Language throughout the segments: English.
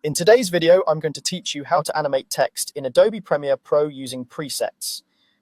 In today's video, I'm going to teach you how to animate text in Adobe Premiere Pro using presets.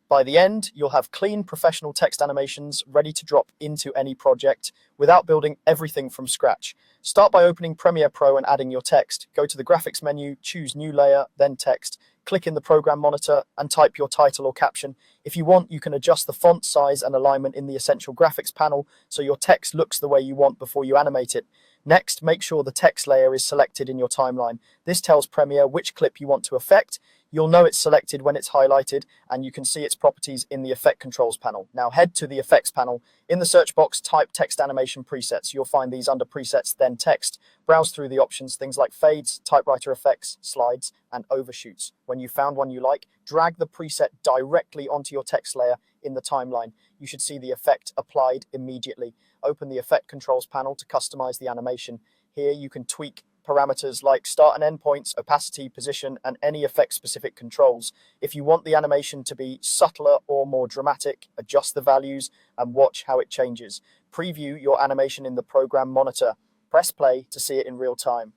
By the end, you'll have clean professional text animations ready to drop into any project without building everything from scratch. Start by opening Premiere Pro and adding your text. Go to the graphics menu, choose New Layer, then Text. Click in the program monitor and type your title or caption. If you want, you can adjust the font size and alignment in the Essential Graphics panel so your text looks the way you want before you animate it. Next, make sure the text layer is selected in your timeline. This tells Premiere which clip you want to affect. You'll know it's selected when it's highlighted, and you can see its properties in the Effect Controls panel. Now head to the Effects panel. In the search box, type Text Animation Presets. You'll find these under Presets, then Text. Browse through the options, things like fades, typewriter effects, slides, and overshoots. When you've found one you like, drag the preset directly onto your text layer in the timeline. You should see the effect applied immediately. Open the Effect Controls panel to customize the animation. Here you can tweak parameters like start and end points, opacity, position, and any effect-specific controls. If you want the animation to be subtler or more dramatic, adjust the values and watch how it changes. Preview your animation in the program monitor. Press play to see it in real time.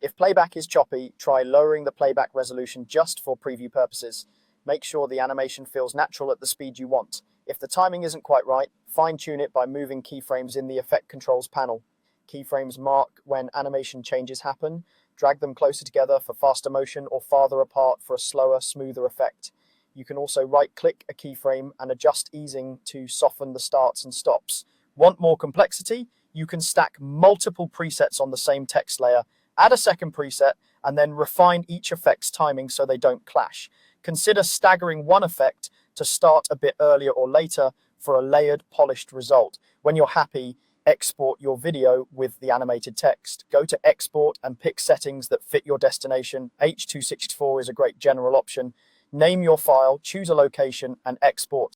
If playback is choppy, try lowering the playback resolution just for preview purposes. Make sure the animation feels natural at the speed you want. If the timing isn't quite right, fine-tune it by moving keyframes in the Effect Controls panel. Keyframes mark when animation changes happen. Drag them closer together for faster motion or farther apart for a slower, smoother effect. You can also right-click a keyframe and adjust easing to soften the starts and stops. Want more complexity? You can stack multiple presets on the same text layer, add a second preset, and then refine each effect's timing so they don't clash. Consider staggering one effect to start a bit earlier or later for a layered, polished result. When you're happy, export your video with the animated text. Go to Export and pick settings that fit your destination. H.264 is a great general option. Name your file, choose a location, and export.